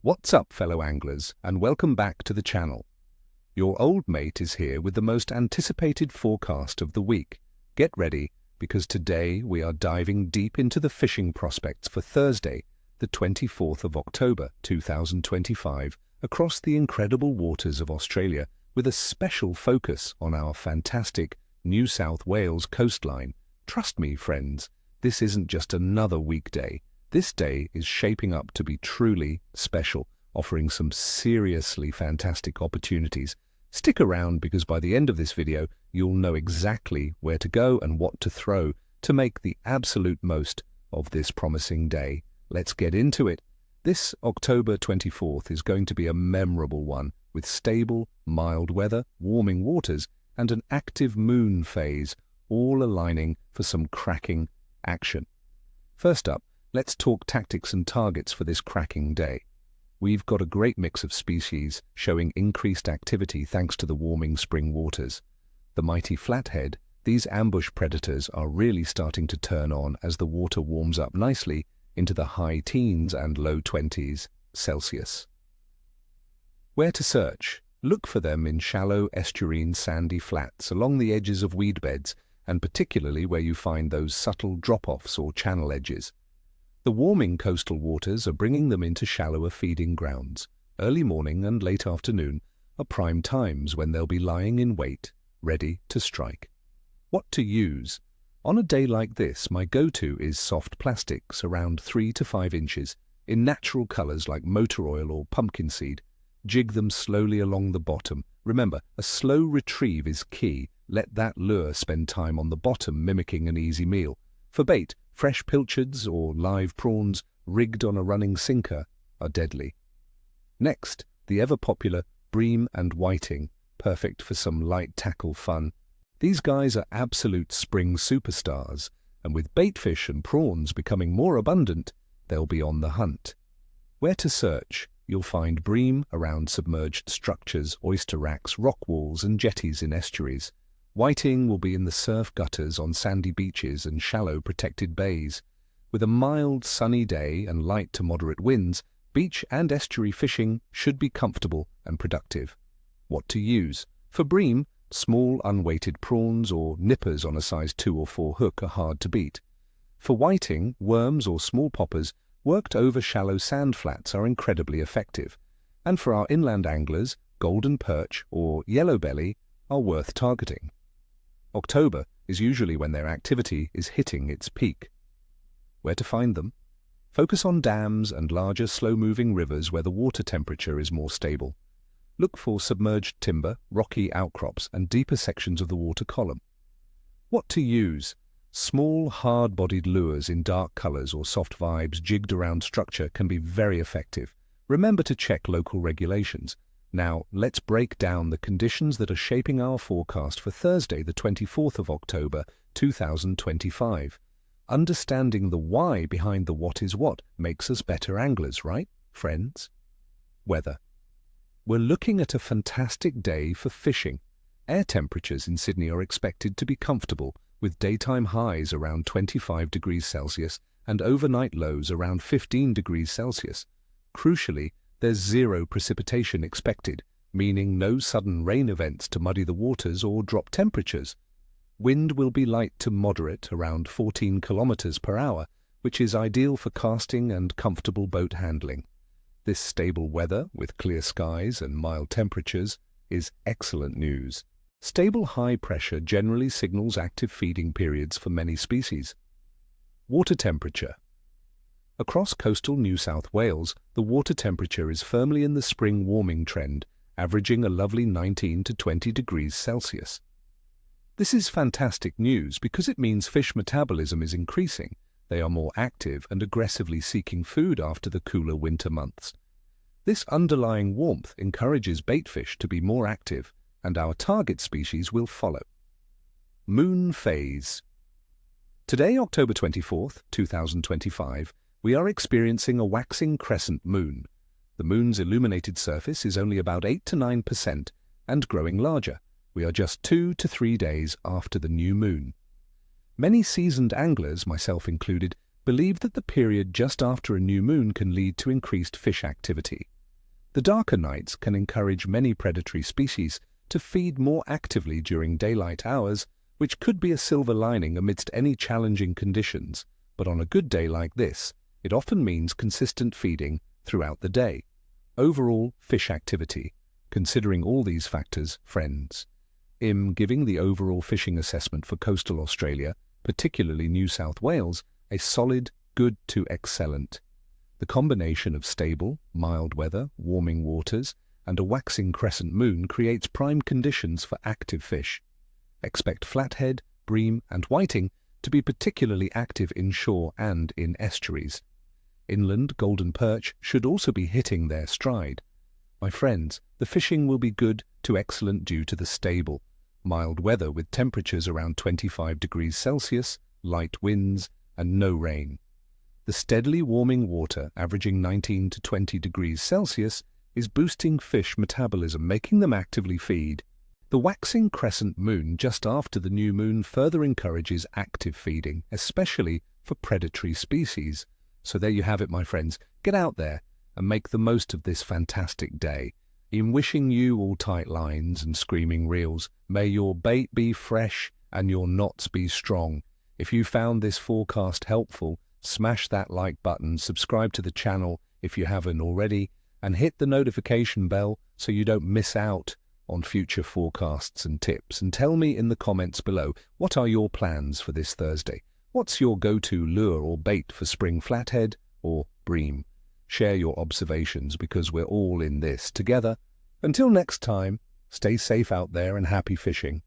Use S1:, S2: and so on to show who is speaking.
S1: What's up, fellow anglers, and welcome back to the channel. Your old mate is here with the most anticipated forecast of the week. Get ready, because today we are diving deep into the fishing prospects for Thursday, the 24th of October 2025, across the incredible waters of Australia, with a special focus on our fantastic New South Wales coastline. Trust me, friends, this isn't just another weekday. This day is shaping up to be truly special, offering some seriously fantastic opportunities. Stick around, because by the end of this video, you'll know exactly where to go and what to throw to make the absolute most of this promising day. Let's get into it. This October 24th is going to be a memorable one, with stable, mild weather, warming waters, and an active moon phase, all aligning for some cracking action. First up, let's talk tactics and targets for this cracking day. We've got a great mix of species showing increased activity thanks to the warming spring waters. The mighty Flathead, these ambush predators are really starting to turn on as the water warms up nicely into the high teens and low 20s Celsius. Where to search? Look for them in shallow estuarine sandy flats along the edges of weed beds, and particularly where you find those subtle drop-offs or channel edges. The warming coastal waters are bringing them into shallower feeding grounds. Early morning and late afternoon are prime times when they'll be lying in wait, ready to strike. What to use? On a day like this, my go-to is soft plastics around 3 to 5 inches in natural colors like motor oil or pumpkin seed. Jig them slowly along the bottom. Remember, a slow retrieve is key. Let that lure spend time on the bottom, mimicking an easy meal. For bait, fresh pilchards or live prawns rigged on a running sinker are deadly. Next, the ever-popular Bream and whiting, perfect for some light tackle fun. These guys are absolute spring superstars, and with baitfish and prawns becoming more abundant, they'll be on the hunt. Where to search? You'll find bream around submerged structures, oyster racks, rock walls, and jetties in estuaries. Whiting will be in the surf gutters on sandy beaches and shallow protected bays. With a mild, sunny day and light to moderate winds, beach and estuary fishing should be comfortable and productive. What to use? For bream, small unweighted prawns or nippers on a size 2 or 4 hook are hard to beat. For whiting, worms or small poppers worked over shallow sand flats are incredibly effective. And for our inland anglers, golden perch or yellowbelly are worth targeting. October is usually when their activity is hitting its peak. Where to find them? Focus on dams and larger slow-moving rivers where the water temperature is more stable. Look for submerged timber, rocky outcrops, and deeper sections of the water column. What to use? Small, hard-bodied lures in dark colors or soft vibes jigged around structure can be very effective. Remember to check local regulations. Now, let's break down the conditions that are shaping our forecast for Thursday, the 24th of October, 2025. Understanding the why behind the what is what makes us better anglers, right, friends? Weather. We're looking at a fantastic day for fishing. Air temperatures in Sydney are expected to be comfortable, with daytime highs around 25 degrees Celsius and overnight lows around 15 degrees Celsius. Crucially, there's zero precipitation expected, meaning no sudden rain events to muddy the waters or drop temperatures. Wind will be light to moderate, around 14 kilometers per hour, which is ideal for casting and comfortable boat handling. This stable weather, with clear skies and mild temperatures, is excellent news. Stable high pressure generally signals active feeding periods for many species. Water temperature. Across coastal New South Wales, the water temperature is firmly in the spring warming trend, averaging a lovely 19 to 20 degrees Celsius. This is fantastic news because it means fish metabolism is increasing. They are more active and aggressively seeking food after the cooler winter months. This underlying warmth encourages baitfish to be more active, and our target species will follow. Moon phase. Today, October 24th, 2025, we are experiencing a waxing crescent moon. The moon's illuminated surface is only about 8 to 9% and growing larger. We are just 2 to 3 days after the new moon. Many seasoned anglers, myself included, believe that the period just after a new moon can lead to increased fish activity. The darker nights can encourage many predatory species to feed more actively during daylight hours, which could be a silver lining amidst any challenging conditions. But on a good day like this, it often means consistent feeding throughout the day. Overall fish activity. Considering all these factors, friends, I'm giving the overall fishing assessment for coastal Australia, particularly New South Wales, a solid good to excellent. The combination of stable, mild weather, warming waters, and a waxing crescent moon creates prime conditions for active fish. Expect flathead, bream, and whiting to be particularly active inshore and in estuaries. Inland golden perch should also be hitting their stride. My friends, the fishing will be good to excellent due to the stable, mild weather with temperatures around 25 degrees Celsius, light winds, and no rain. The steadily warming water, averaging 19 to 20 degrees Celsius, is boosting fish metabolism, making them actively feed. The waxing crescent moon just after the new moon further encourages active feeding, especially for predatory species. So there you have it, my friends. Get out there and make the most of this fantastic day. In wishing you all tight lines and screaming reels, may your bait be fresh and your knots be strong. If you found this forecast helpful, smash that like button, subscribe to the channel if you haven't already, and hit the notification bell so you don't miss out on future forecasts and tips. And tell me in the comments below, what are your plans for this Thursday? What's your go-to lure or bait for spring flathead or bream? Share your observations because we're all in this together. Until next time, stay safe out there and happy fishing.